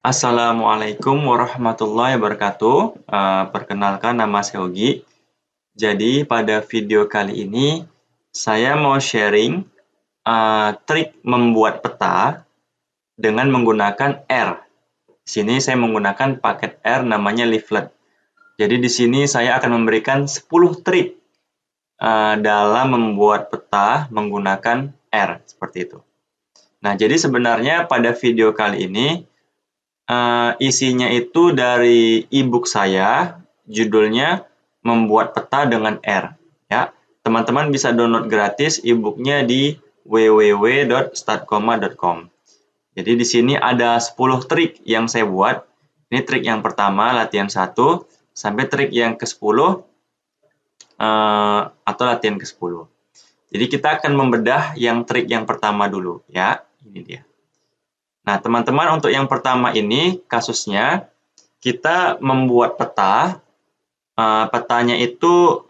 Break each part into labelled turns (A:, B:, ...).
A: Assalamualaikum warahmatullahi wabarakatuh. Perkenalkan, nama saya Ogi. Jadi pada video kali ini saya mau sharing trik membuat peta dengan menggunakan R. Di sini saya menggunakan paket R namanya Leaflet. Jadi di sini saya akan memberikan 10 trik dalam membuat peta menggunakan R seperti itu. Nah, jadi sebenarnya pada video kali ini isinya itu dari e-book saya, judulnya Membuat Peta dengan R. Ya, teman-teman bisa download gratis e-booknya di www.startkomma.com. Jadi di sini ada 10 trik yang saya buat. Ini trik yang pertama, latihan 1, sampai trik yang ke-10 atau latihan ke-10. Jadi kita akan membedah yang trik yang pertama dulu, ya. Ini dia. Nah, teman-teman, untuk yang pertama ini kasusnya kita membuat peta. Petanya itu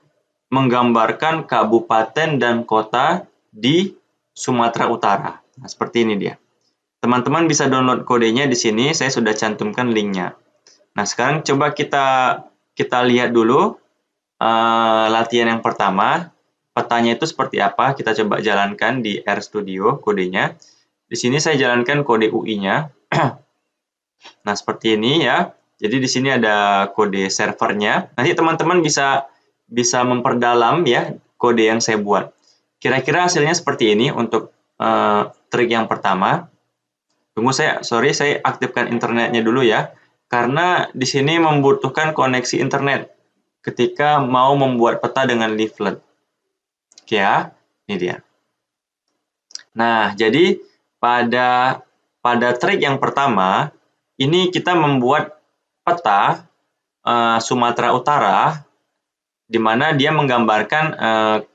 A: menggambarkan kabupaten dan kota di Sumatera Utara. Nah, seperti ini dia. Teman-teman bisa download kodenya di sini, saya sudah cantumkan linknya. Nah, sekarang coba kita lihat dulu latihan yang pertama. Petanya itu seperti apa? Kita coba jalankan di RStudio kodenya. Di sini saya jalankan kode UI-nya. Nah, seperti ini ya. Jadi di sini ada kode servernya. Nanti teman-teman bisa memperdalam ya kode yang saya buat. Kira-kira hasilnya seperti ini untuk trik yang pertama. Tunggu, saya aktifkan internetnya dulu ya. Karena di sini membutuhkan koneksi internet ketika mau membuat peta dengan leaflet. Oke ya, ini dia. Nah, jadi pada trik yang pertama, ini kita membuat peta Sumatera Utara, di mana dia menggambarkan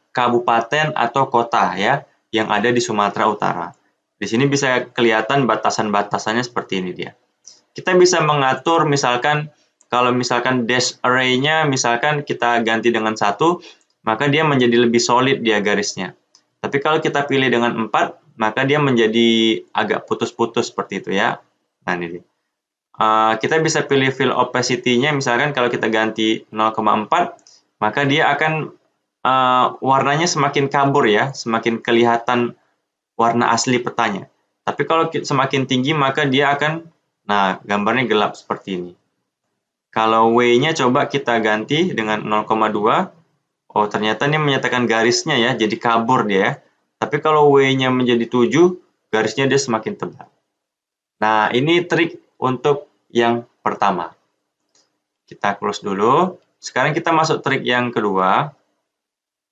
A: kabupaten atau kota ya yang ada di Sumatera Utara. Di sini bisa kelihatan batasan-batasannya seperti ini dia. Kita bisa mengatur misalkan kalau misalkan dash array-nya misalkan kita ganti dengan 1, maka dia menjadi lebih solid dia garisnya. Tapi kalau kita pilih dengan 4, maka dia menjadi agak putus-putus seperti itu ya. Nah, ini dia. Kita bisa pilih fill opacity-nya, misalkan kalau kita ganti 0,4, maka dia akan warnanya semakin kabur ya, semakin kelihatan warna asli petanya. Tapi kalau semakin tinggi, maka dia akan, nah, gambarnya gelap seperti ini. Kalau W-nya coba kita ganti dengan 0,2, oh ternyata ini menyatakan garisnya ya, jadi kabur dia ya. Tapi kalau W-nya menjadi 7, garisnya dia semakin tebal. Nah, ini trik untuk yang pertama. Kita close dulu. Sekarang kita masuk trik yang kedua.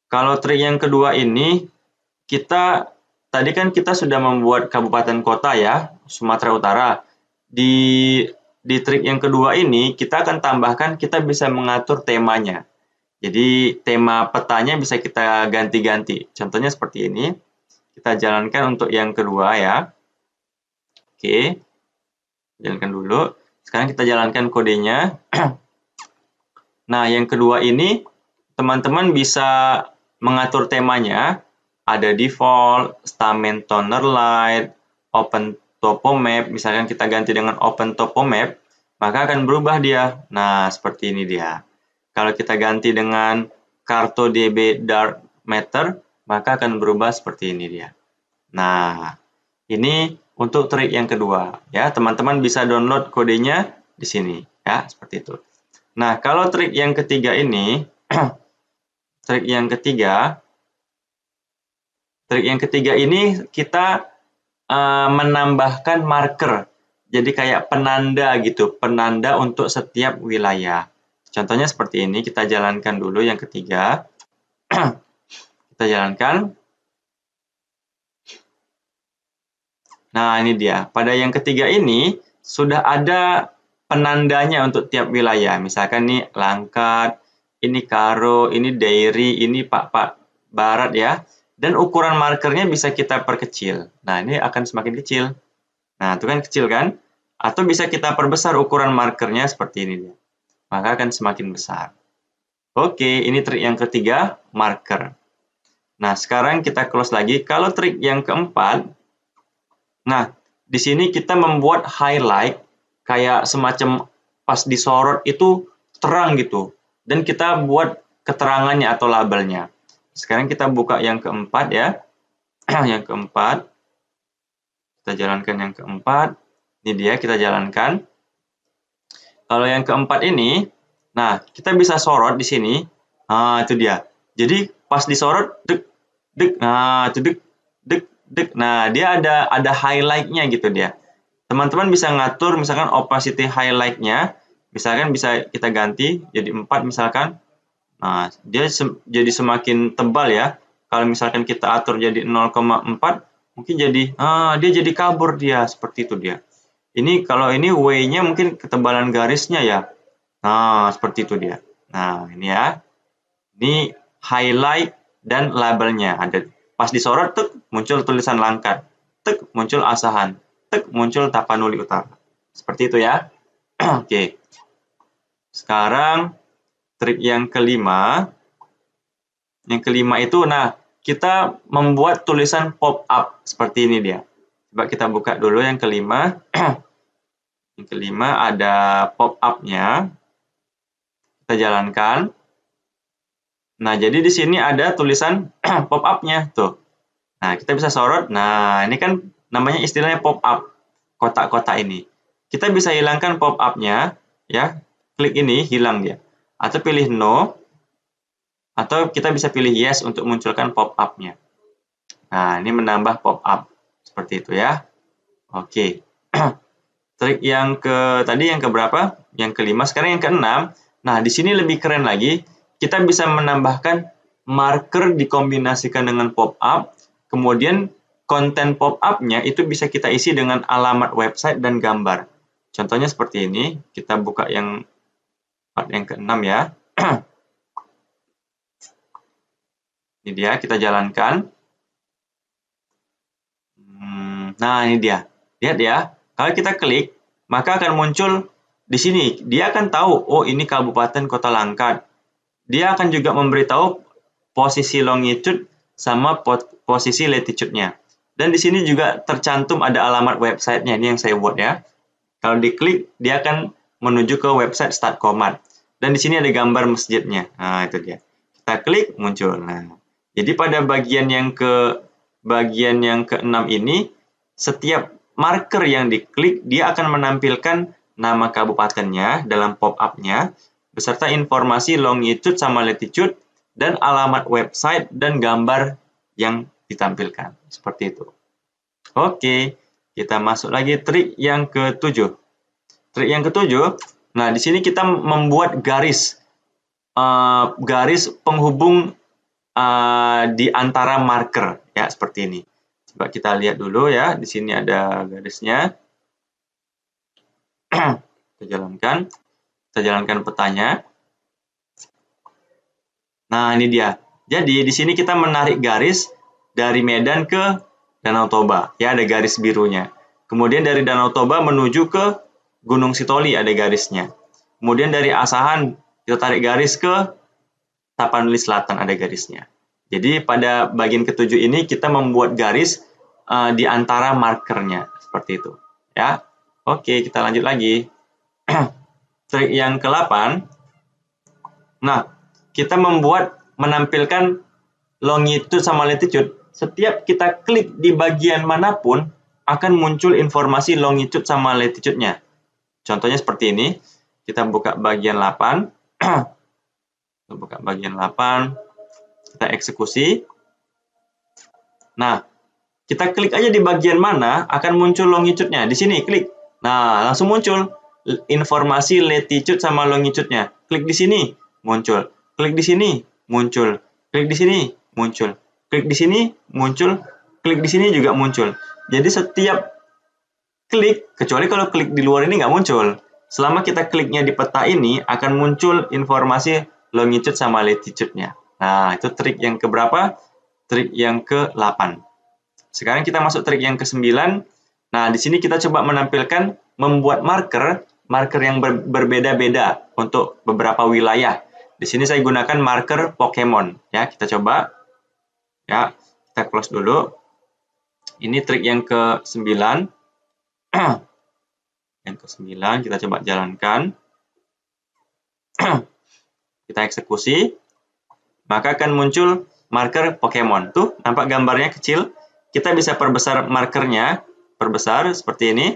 A: Kalau trik yang kedua ini, tadi kan kita sudah membuat kabupaten kota ya, Sumatera Utara. Di trik yang kedua ini, kita akan tambahkan, kita bisa mengatur temanya. Jadi, tema petanya bisa kita ganti-ganti. Contohnya seperti ini. Kita jalankan untuk yang kedua ya. Oke. Jalankan dulu. Sekarang kita jalankan kodenya. Nah, yang kedua ini, teman-teman bisa mengatur temanya. Ada default, stamen toner light, open topo map. Misalkan kita ganti dengan open topo map, maka akan berubah dia. Nah, seperti ini dia. Kalau kita ganti dengan CartoDB dark matter, maka akan berubah seperti ini dia. Nah, ini untuk trik yang kedua ya. Teman-teman bisa download kodenya di sini ya, seperti itu. Nah, kalau trik yang ketiga ini trik yang ketiga ini kita menambahkan marker. Jadi kayak penanda gitu, penanda untuk setiap wilayah. Contohnya seperti ini, kita jalankan dulu yang ketiga. Kita jalankan. Nah, ini dia. Pada yang ketiga ini, sudah ada penandanya untuk tiap wilayah. Misalkan nih, Langkat, ini Karo, ini Dairi, ini Pak Barat ya. Dan ukuran markernya bisa kita perkecil. Nah, ini akan semakin kecil. Nah, itu kan kecil kan? Atau bisa kita perbesar ukuran markernya seperti ini dia. Maka akan semakin besar. Oke, ini trik yang ketiga, marker. Nah, sekarang kita close lagi. Kalau trik yang keempat, nah, di sini kita membuat highlight kayak semacam pas disorot itu terang gitu. Dan kita buat keterangannya atau labelnya. Sekarang kita buka yang keempat ya. Yang keempat. Kita jalankan yang keempat. Ini dia, kita jalankan. Kalau yang keempat ini, nah kita bisa sorot di sini. Nah, itu dia. Jadi pas disorot, dek, dek, nah itu dek, dek, dek. Nah, dia ada highlight-nya gitu dia. Teman-teman bisa ngatur misalkan opacity highlight-nya. Misalkan bisa kita ganti jadi 4 misalkan. Nah, dia jadi semakin tebal ya. Kalau misalkan kita atur jadi 0,4, mungkin jadi dia jadi kabur dia, seperti itu dia. Ini kalau ini W-nya mungkin ketebalan garisnya ya. Nah, seperti itu dia. Nah, ini ya. Ini highlight dan labelnya. Ada pas disorot tek muncul tulisan Langkat. Tek muncul Asahan. Tek muncul Tapanuli Utara. Seperti itu ya. Oke. Sekarang trik yang kelima. Yang kelima itu, nah, kita membuat tulisan pop-up seperti ini dia. Coba kita buka dulu yang kelima. Yang kelima ada pop-up-nya. Kita jalankan. Nah, jadi di sini ada tulisan pop-up-nya tuh. Nah, kita bisa sorot. Nah, ini kan namanya istilahnya pop-up. Kotak-kotak ini. Kita bisa hilangkan pop-up-nya, ya. Klik ini, hilang dia. Atau pilih no. Atau kita bisa pilih yes untuk munculkan pop-up-nya. Nah, ini menambah pop-up. Seperti itu ya. Oke. Trik yang tadi yang keberapa? Yang kelima, sekarang yang keenam. Nah, di sini lebih keren lagi. Kita bisa menambahkan marker dikombinasikan dengan pop-up. Kemudian konten pop-up-nya itu bisa kita isi dengan alamat website dan gambar. Contohnya seperti ini. Kita buka yang part yang keenam ya. Ini dia, kita jalankan. Nah, ini dia. Lihat ya, kalau kita klik, maka akan muncul di sini. Dia akan tahu, oh ini Kabupaten Kota Langkat. Dia akan juga memberitahu posisi longitude sama posisi latitude-nya. Dan di sini juga tercantum ada alamat website-nya. Ini yang saya buat ya. Kalau diklik, dia akan menuju ke website Statcomat. Dan di sini ada gambar masjidnya. Nah, itu dia. Kita klik, muncul. Nah, jadi pada bagian yang keenam ini, setiap marker yang diklik, dia akan menampilkan nama kabupatennya dalam pop-up-nya, beserta informasi longitude sama latitude, dan alamat website dan gambar yang ditampilkan. Seperti itu. Oke, kita masuk lagi trik yang ketujuh. Trik yang ketujuh, nah di sini kita membuat garis penghubung di antara marker ya, seperti ini. Coba kita lihat dulu ya, di sini ada garisnya. Kita jalankan petanya. Nah, ini dia. Jadi di sini kita menarik garis dari Medan ke Danau Toba, ya ada garis birunya. Kemudian dari Danau Toba menuju ke Gunung Sitoli ada garisnya. Kemudian dari Asahan kita tarik garis ke Tapanuli Selatan ada garisnya. Jadi pada bagian ketujuh ini kita membuat garis di antara markernya seperti itu, ya. Oke, kita lanjut lagi. Trik yang ke-8. Nah, kita menampilkan longitude sama latitude. Setiap kita klik di bagian manapun akan muncul informasi longitude sama latitude-nya. Contohnya seperti ini. Kita buka bagian 8. Kita buka bagian 8. Kita eksekusi. Nah, kita klik aja di bagian mana akan muncul longitude-nya. Di sini klik. Nah, langsung muncul informasi latitude sama longitude-nya. Klik di sini, muncul. Klik di sini, muncul. Klik di sini, muncul. Klik di sini, muncul. Klik di sini juga muncul. Jadi setiap klik, kecuali kalau klik di luar ini nggak muncul. Selama kita kliknya di peta ini, akan muncul informasi longitude sama latitude-nya. Nah, itu trik yang keberapa? Trik yang ke-8. Sekarang kita masuk trik yang ke-9. Nah, di sini kita coba menampilkan membuat marker yang berbeda-beda untuk beberapa wilayah. Di sini saya gunakan marker Pokemon. Ya, kita coba. Ya, kita close dulu. Ini trik yang ke-9. Yang ke-9 kita coba jalankan. Kita eksekusi. Maka akan muncul marker Pokemon. Tuh, nampak gambarnya kecil. Kita bisa perbesar markernya, perbesar seperti ini,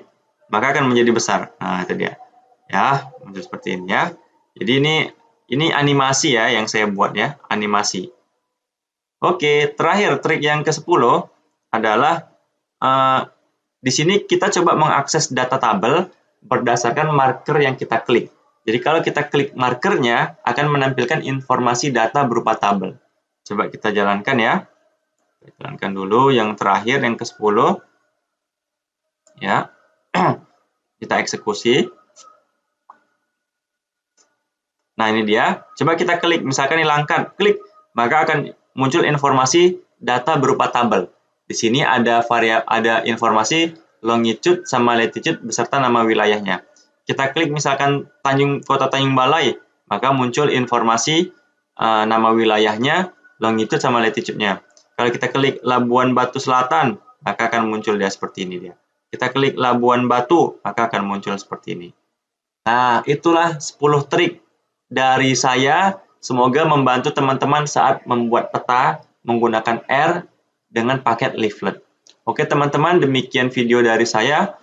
A: maka akan menjadi besar. Nah, itu dia. Ya, muncul seperti ini ya. Jadi ini animasi ya yang saya buat ya, animasi. Oke, terakhir trik yang ke-10 adalah di sini kita coba mengakses data tabel berdasarkan marker yang kita klik. Jadi kalau kita klik markernya akan menampilkan informasi data berupa tabel. Coba kita jalankan ya. Kita jalankan dulu yang terakhir yang ke-10. Ya. Kita eksekusi. Nah, ini dia. Coba kita klik, misalkan hilangkan, klik, maka akan muncul informasi data berupa tabel. Di sini ada informasi longitude sama latitude beserta nama wilayahnya. Kita klik misalkan Kota Tanjung Balai, maka muncul informasi nama wilayahnya, longitude sama latitude-nya. Kalau kita klik Labuan Batu Selatan, maka akan muncul dia seperti ini dia. Kita klik Labuan Batu, maka akan muncul seperti ini. Nah, itulah 10 trik dari saya. Semoga membantu teman-teman saat membuat peta menggunakan R dengan paket leaflet. Oke teman-teman, demikian video dari saya.